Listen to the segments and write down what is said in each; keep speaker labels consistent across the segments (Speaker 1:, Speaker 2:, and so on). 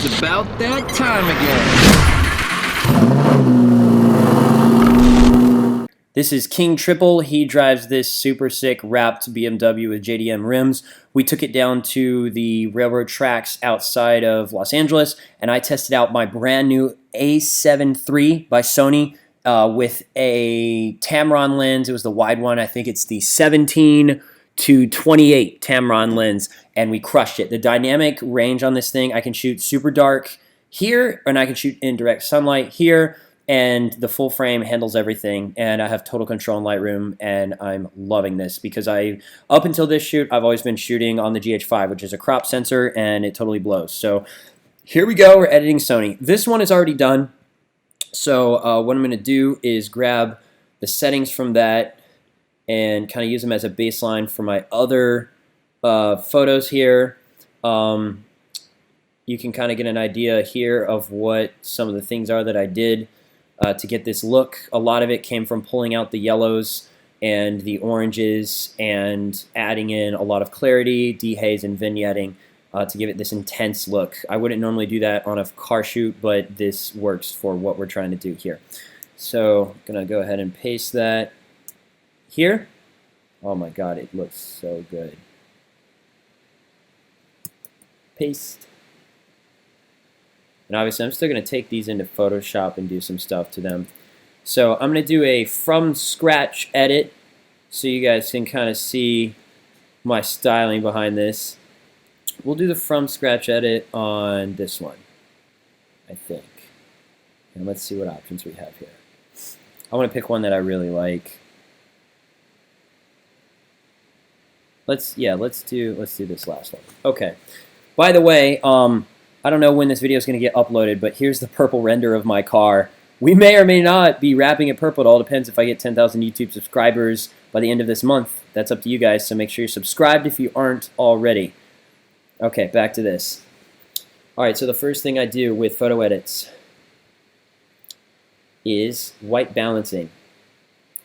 Speaker 1: It's about that time again.
Speaker 2: This is King Triple. He drives this super sick wrapped BMW with JDM rims. We took it down to the railroad tracks outside of Los Angeles, and I tested out my brand new A7III by Sony with a Tamron lens. It was the wide one. I think it's the 17 to 28 Tamron lens, and we crushed it. The dynamic range on this thing, I can shoot super dark here, and I can shoot in direct sunlight here, and the full frame handles everything, and I have total control in Lightroom, and I'm loving this because up until this shoot, I've always been shooting on the GH5, which is a crop sensor, and it totally blows. So here we go, we're editing Sony. This one is already done, so what I'm gonna do is grab the settings from that and kind of use them as a baseline for my other photos here. You can kind of get an idea here of what some of the things are that I did to get this look. A lot of it came from pulling out the yellows and the oranges and adding in a lot of clarity, dehaze, and vignetting to give it this intense look. I wouldn't normally do that on a car shoot, but this works for what we're trying to do here. So I'm gonna go ahead and paste that here. Oh my god, it looks so good. Paste. And obviously I'm still going to take these into Photoshop and do some stuff to them. So I'm going to do a from scratch edit so you guys can kind of see my styling behind this. We'll do the from scratch edit on this one, I think. And let's see what options we have here. I want to pick one that I really like. Let's do this last one. Okay. By the way, I don't know when this video is going to get uploaded, but here's the purple render of my car. We may or may not be wrapping it purple. It all depends if I get 10,000 YouTube subscribers by the end of this month. That's up to you guys, so make sure you're subscribed if you aren't already. Okay, back to this. All right, so the first thing I do with photo edits is white balancing.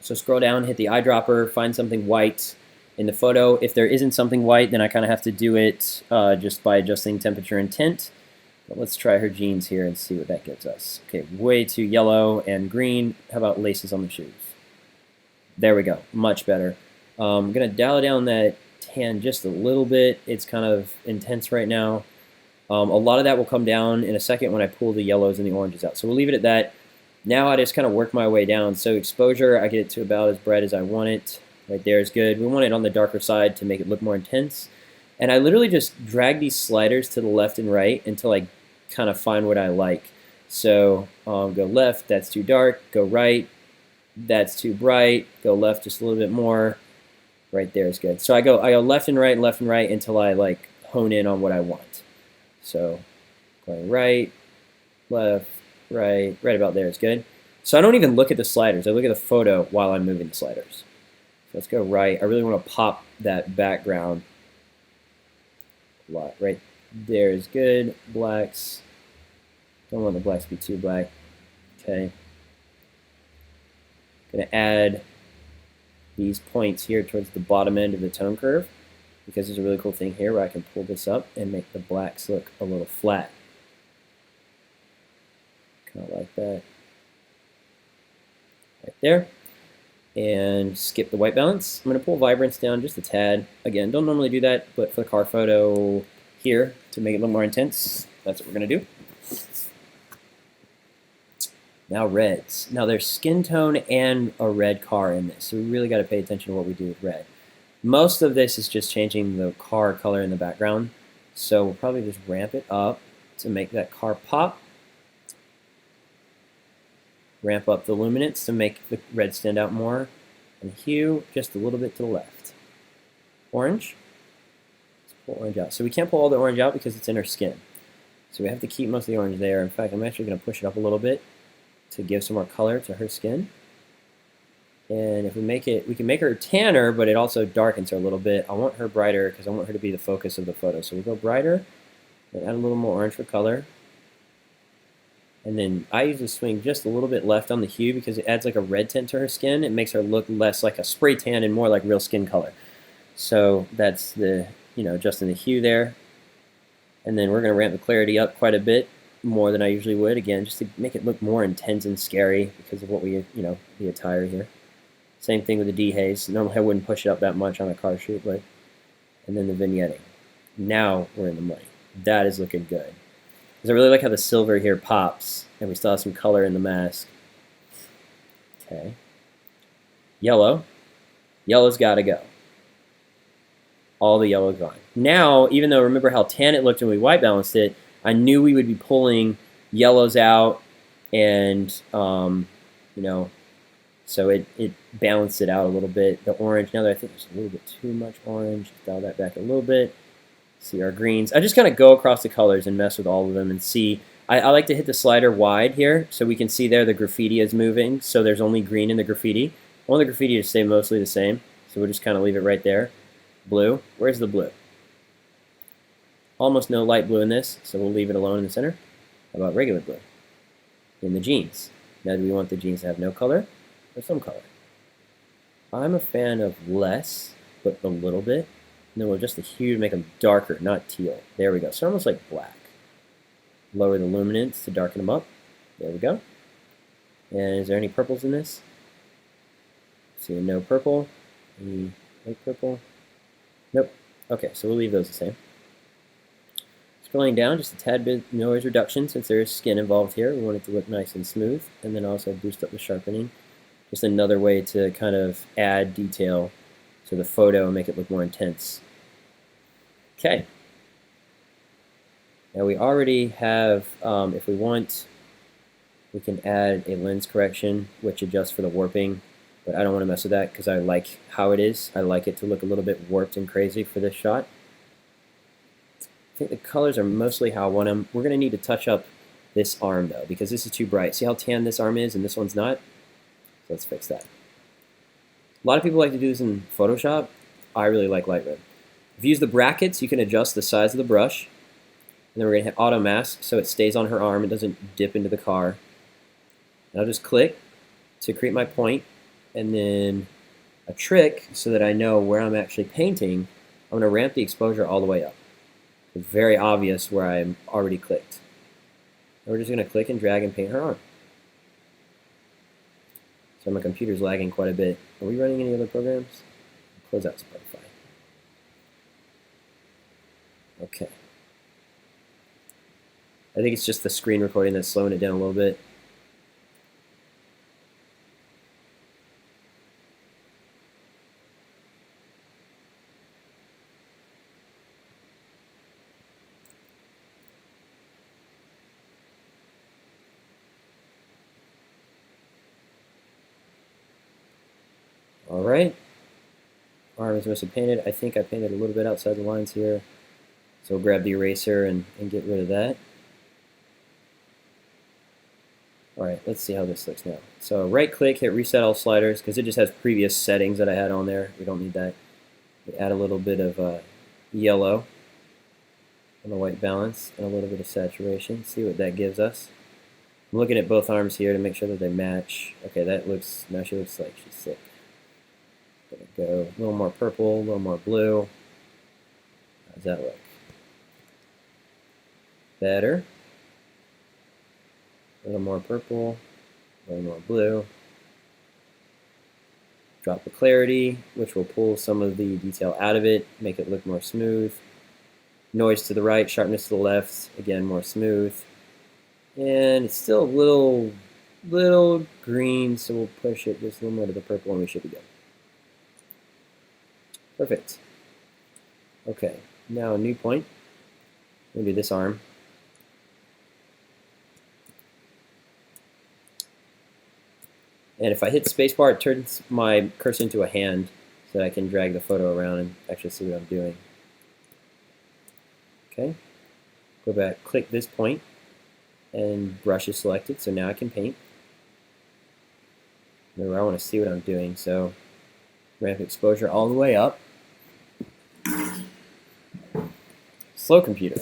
Speaker 2: So scroll down, hit the eyedropper, find something white in the photo. If there isn't something white, then I kind of have to do it just by adjusting temperature and tint. But let's try her jeans here and see what that gives us. Okay, way too yellow and green. How about laces on the shoes? There we go, much better. I'm gonna dial down that tan just a little bit. It's kind of intense right now. A lot of that will come down in a second when I pull the yellows and the oranges out. So we'll leave it at that. Now I just kind of work my way down. So exposure, I get it to about as bright as I want it. Right there is good. We want it on the darker side to make it look more intense. And I literally just drag these sliders to the left and right until I kind of find what I like. So go left, that's too dark. Go right, that's too bright. Go left just a little bit more. Right there is good. So I go left and right until I like hone in on what I want. So going right, left, right about there is good. So I don't even look at the sliders. I look at the photo while I'm moving the sliders. Let's go right. I really want to pop that background a lot. Right there is good. Blacks. Don't want the blacks to be too black. Okay. Going to add these points here towards the bottom end of the tone curve because there's a really cool thing here where I can pull this up and make the blacks look a little flat. Kind of like that. Right there. And skip the white balance. I'm going to pull vibrance down just a tad. Again, don't normally do that, but for the car photo here, to make it a little more intense, that's what we're going to do. Now reds. Now there's skin tone and a red car in this, so we really got to pay attention to what we do with red. Most of this is just changing the car color in the background, so we'll probably just ramp it up to make that car pop. Ramp up the luminance to make the red stand out more, and hue just a little bit to the left. Orange, let's pull orange out. So we can't pull all the orange out because it's in our skin. So we have to keep most of the orange there. In fact, I'm actually going to push it up a little bit to give some more color to her skin. And if we make it, we can make her tanner, but it also darkens her a little bit. I want her brighter because I want her to be the focus of the photo. So we'll go brighter and add a little more orange for color. And then I usually swing just a little bit left on the hue because it adds like a red tint to her skin. It makes her look less like a spray tan and more like real skin color. So that's the, adjusting the hue there. And then we're going to ramp the clarity up quite a bit, more than I usually would, again, just to make it look more intense and scary because of what we, the attire here. Same thing with the dehaze. Normally I wouldn't push it up that much on a car shoot, but, and then the vignetting. Now we're in the money. That is looking good. Because I really like how the silver here pops, and we still have some color in the mask. Okay. Yellow. Yellow's got to go. All the yellow gone. Now, even though remember how tan it looked when we white balanced it, I knew we would be pulling yellows out, and so it balanced it out a little bit. The orange, now that I think there's a little bit too much orange, dial that back a little bit. See our greens. I just kind of go across the colors and mess with all of them and see. I like to hit the slider wide here so we can see there the graffiti is moving, so there's only green in the graffiti. I want the graffiti to stay mostly the same, so we'll just kind of leave it right there. Blue. Where's the blue? Almost no light blue in this, so we'll leave it alone in the center. How about regular blue? In the jeans. Now do we want the jeans to have no color or some color? I'm a fan of less, but a little bit. And then we'll just the hue to make them darker, not teal. There we go. So almost like black. Lower the luminance to darken them up. There we go. And is there any purples in this? See, no purple. Any light purple? Nope. Okay, so we'll leave those the same. Scrolling down, just a tad bit noise reduction since there is skin involved here. We want it to look nice and smooth, and then also boost up the sharpening. Just another way to kind of add detail to the photo and make it look more intense. Okay. Now we already have, if we want, we can add a lens correction, which adjusts for the warping, but I don't want to mess with that because I like how it is. I like it to look a little bit warped and crazy for this shot. I think the colors are mostly how I want them. We're going to need to touch up this arm though, because this is too bright. See how tan this arm is and this one's not? So let's fix that. A lot of people like to do this in Photoshop. I really like Lightroom. If you use the brackets, you can adjust the size of the brush. And then we're going to hit auto mask so it stays on her arm and doesn't dip into the car. And I'll just click to create my point, and then a trick so that I know where I'm actually painting, I'm going to ramp the exposure all the way up. It's very obvious where I'm already clicked. And we're just going to click and drag and paint her arm. So my computer's lagging quite a bit. Are we running any other programs? Close out Spotify. Okay. I think it's just the screen recording that's slowing it down a little bit. All right. Arm is mostly painted. I think I painted a little bit outside the lines here. So we'll grab the eraser and get rid of that. Alright, let's see how this looks now. So right click, hit reset all sliders, because it just has previous settings that I had on there. We don't need that. We add a little bit of yellow on the white balance and a little bit of saturation. See what that gives us. I'm looking at both arms here to make sure that they match. Okay, that looks, now she looks like she's sick. Gonna go a little more purple, a little more blue. How's that look? Better. A little more purple, a little more blue. Drop the clarity, which will pull some of the detail out of it, make it look more smooth. Noise to the right, sharpness to the left, again more smooth. And it's still a little green, so we'll push it just a little more to the purple and we should be good. Perfect. Okay, now a new point. Maybe this arm. And if I hit spacebar, it turns my cursor into a hand so that I can drag the photo around and actually see what I'm doing. Okay, go back, click this point, and brush is selected, so now I can paint. Remember, I want to see what I'm doing, so ramp exposure all the way up. Slow computer.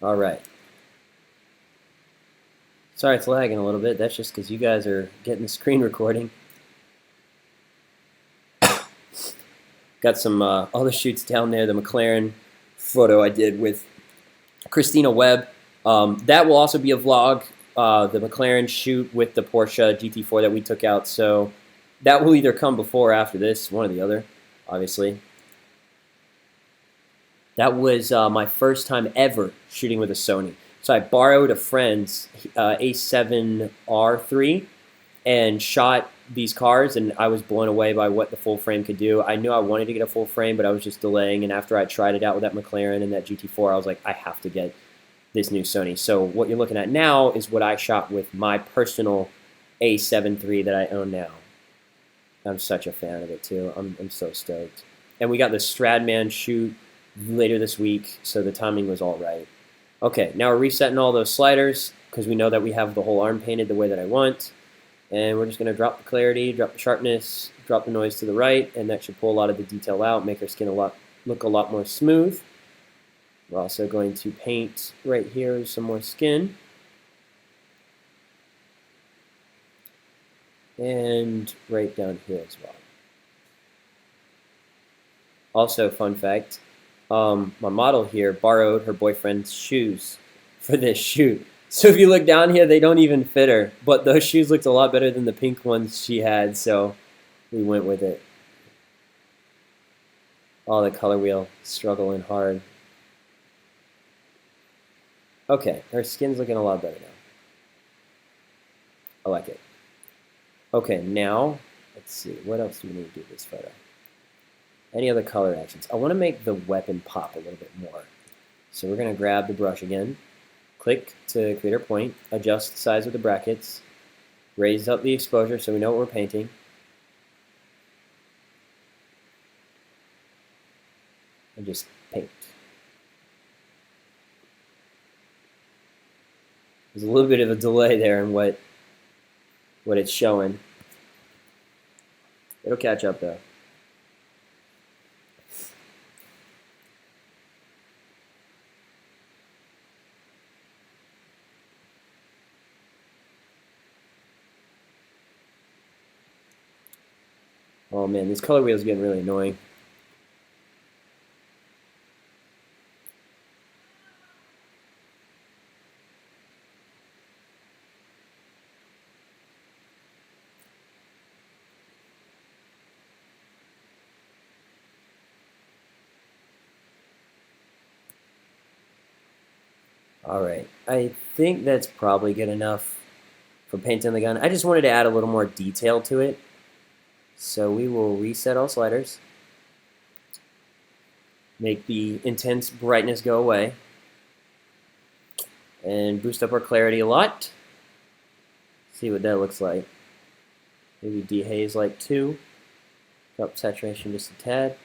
Speaker 2: All right. Sorry it's lagging a little bit. That's just because you guys are getting the screen recording. Got some other shoots down there. The McLaren photo I did with Christina Webb. That will also be a vlog. The McLaren shoot with the Porsche GT4 that we took out. So that will either come before or after this, one or the other, obviously. That was my first time ever shooting with a Sony. So I borrowed a friend's A7III and shot these cars, and I was blown away by what the full frame could do. I knew I wanted to get a full frame, but I was just delaying, and after I tried it out with that McLaren and that GT4, I was like, I have to get this new Sony. So what you're looking at now is what I shot with my personal A7III that I own now. I'm such a fan of it too. I'm so stoked. And we got the Stradman shoot later this week, so the timing was all right. Okay, now we're resetting all those sliders because we know that we have the whole arm painted the way that I want. And we're just going to drop the clarity, drop the sharpness, drop the noise to the right, and that should pull a lot of the detail out, make our skin look a lot more smooth. We're also going to paint right here some more skin. And right down here as well. Also, fun fact, my model here borrowed her boyfriend's shoes for this shoot. So if you look down here, they don't even fit her. But those shoes looked a lot better than the pink ones she had, so we went with it. Oh, the color wheel, struggling hard. Okay, her skin's looking a lot better now. I like it. Okay, now, let's see, what else do we need to do with this photo? Any other color actions? I want to make the weapon pop a little bit more. So we're going to grab the brush again, click to create our point, adjust the size of the brackets, raise up the exposure so we know what we're painting. And just paint. There's a little bit of a delay there in what it's showing. It'll catch up though. Oh man, this color wheel is getting really annoying. Alright, I think that's probably good enough for painting the gun. I just wanted to add a little more detail to it. So we will reset all sliders. Make the intense brightness go away. And boost up our clarity a lot. See what that looks like. Maybe dehaze like 2. Drop saturation just a tad.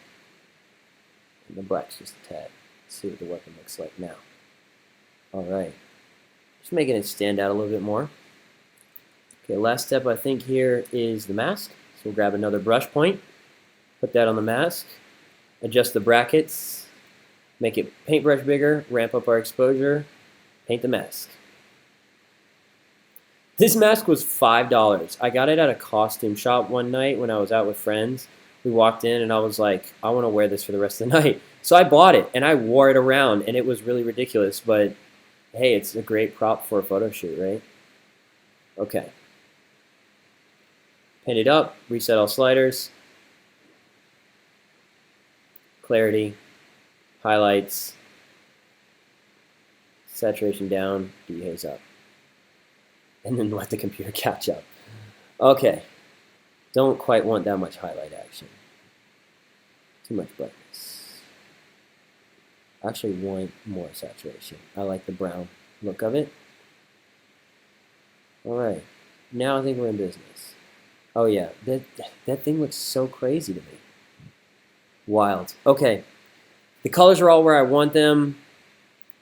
Speaker 2: And the black's just a tad. Let's see what the weapon looks like now. Alright, just making it stand out a little bit more. Okay, last step I think here is the mask. So we'll grab another brush point, put that on the mask, adjust the brackets, make it paintbrush bigger, ramp up our exposure, paint the mask. This mask was $5. I got it at a costume shop one night when I was out with friends. We walked in and I was like, I want to wear this for the rest of the night. So I bought it and I wore it around and it was really ridiculous, but hey, it's a great prop for a photo shoot, right? Okay. Paint it up, reset all sliders. Clarity, highlights, saturation down, dehaze up. And then let the computer catch up. Okay. Don't quite want that much highlight action. Too much brightness. I actually want more saturation. I like the brown look of it. Alright, now I think we're in business. Oh yeah, that thing looks so crazy to me. Wild. Okay, the colors are all where I want them.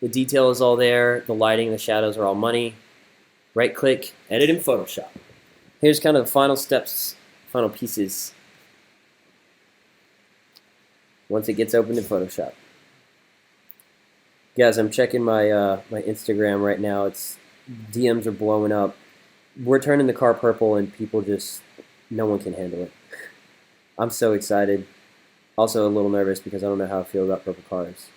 Speaker 2: The detail is all there. The lighting and the shadows are all money. Right click, edit in Photoshop. Here's kind of the final steps, final pieces. Once it gets opened in Photoshop. Guys, I'm checking my my Instagram right now. It's DMs are blowing up. We're turning the car purple, and people just no one can handle it. I'm so excited. Also a little nervous because I don't know how I feel about purple cars.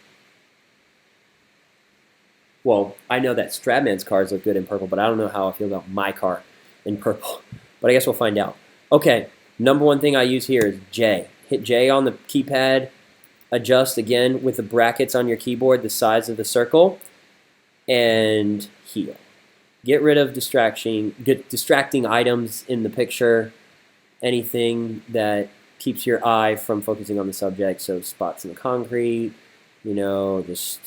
Speaker 2: Well, I know that Stradman's cars look good in purple, but I don't know how I feel about my car in purple. But I guess we'll find out. Okay, number one thing I use here is J. Hit J on the keypad. Adjust again with the brackets on your keyboard the size of the circle. And heal. Get rid of distracting items in the picture. Anything that keeps your eye from focusing on the subject. So spots in the concrete, you know, just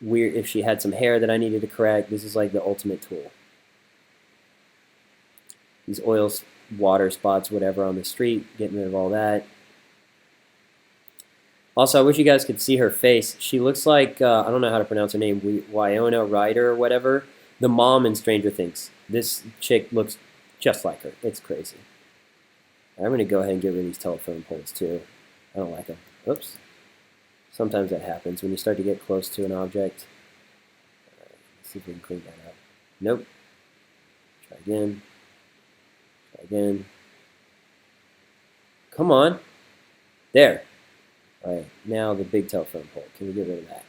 Speaker 2: weird. If she had some hair that I needed to correct, this is like the ultimate tool. These oils, water spots, whatever on the street, getting rid of all that. Also, I wish you guys could see her face. She looks like, I don't know how to pronounce her name, Winona Ryder or whatever, the mom in Stranger Things. This chick looks just like her. It's crazy. I'm going to go ahead and get rid of these telephone poles too. I don't like them. Oops. Sometimes that happens when you start to get close to an object. Let's see if we can clean that up. Nope. Try again. Try again. Come on. There. All right, now the big telephone pole. Can we get rid of that?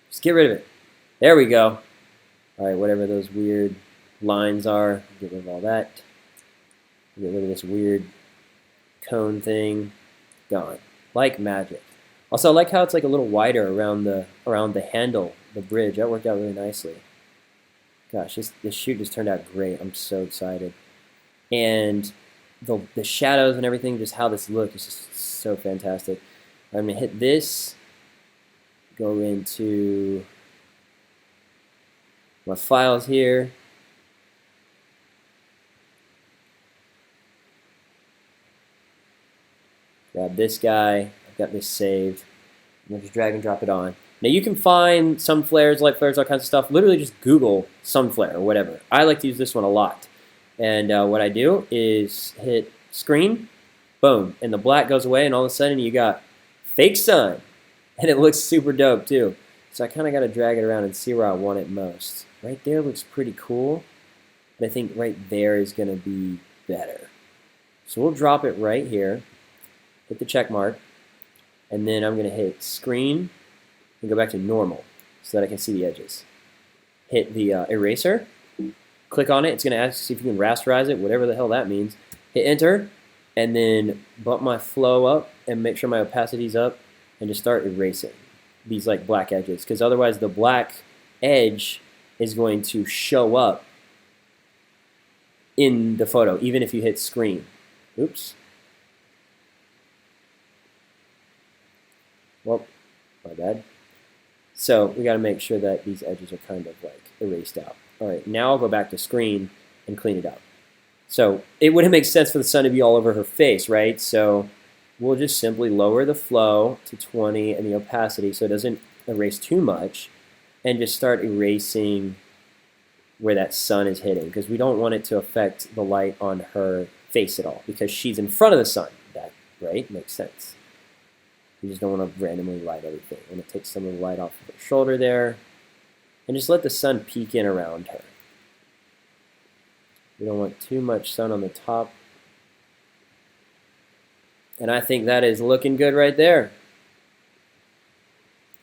Speaker 2: Just get rid of it. There we go. All right, whatever those weird lines are, get rid of all that. Get rid of this weird cone thing. Gone. Like magic. Also, I like how it's like a little wider around the handle, the bridge. That worked out really nicely. Gosh, this shoot just turned out great. I'm so excited. And the shadows and everything, just how this looks, is just so fantastic. I'm going to hit this, go into my files here. Grab this guy. I've got this saved. And just drag and drop it on. Now you can find some flares, light flares, all kinds of stuff. Literally just Google sun flare or whatever. I like to use this one a lot. And what I do is hit screen, boom, and the black goes away, and all of a sudden you got fake sun. And it looks super dope too. So I kind of got to drag it around and see where I want it most. Right there looks pretty cool. But I think right there is going to be better. So we'll drop it right here. Hit the check mark. And then I'm going to hit screen and go back to normal so that I can see the edges. Hit the eraser. Click on it. It's going to ask if you can rasterize it, whatever the hell that means. Hit enter. And then bump my flow up and make sure my opacity's up and just start erasing these like black edges, because otherwise the black edge is going to show up in the photo even if you hit screen. Oops. Well, my bad. So we got to make sure that these edges are kind of like erased out. All right, now I'll go back to screen and clean it up. So it wouldn't make sense for the sun to be all over her face, right? So we'll just simply lower the flow to 20 and the opacity so it doesn't erase too much, and just start erasing where that sun is hitting, because we don't want it to affect the light on her face at all because she's in front of the sun. That, right? Makes sense. You just don't want to randomly light everything. I'm going to take some of the light off of her shoulder there and just let the sun peek in around her. We don't want too much sun on the top. And I think that is looking good right there.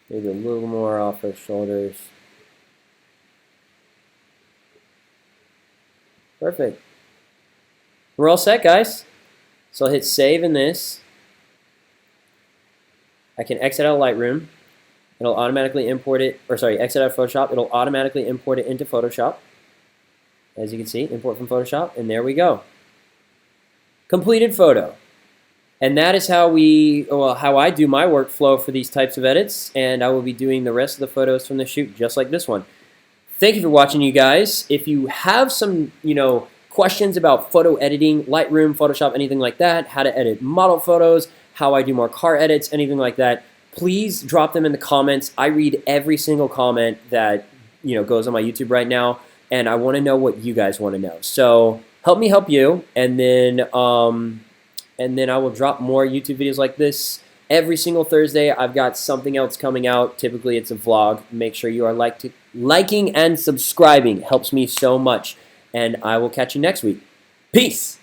Speaker 2: Maybe a little more off her shoulders. Perfect. We're all set, guys. So I'll hit save in this. I can exit out of Lightroom. It'll automatically import it, or sorry, exit out of Photoshop. It'll automatically import it into Photoshop. As you can see, import from Photoshop, and there we go. Completed photo. And that is how how I do my workflow for these types of edits, and I will be doing the rest of the photos from the shoot just like this one. Thank you for watching, you guys. If you have some, questions about photo editing, Lightroom, Photoshop, anything like that, how to edit model photos, how I do more car edits, anything like that, please drop them in the comments. I read every single comment that goes on my YouTube right now, and I want to know what you guys want to know. So help me help you, and then I will drop more YouTube videos like this every single Thursday. I've got something else coming out. Typically, it's a vlog. Make sure you are liking and subscribing. It helps me so much, and I will catch you next week. Peace!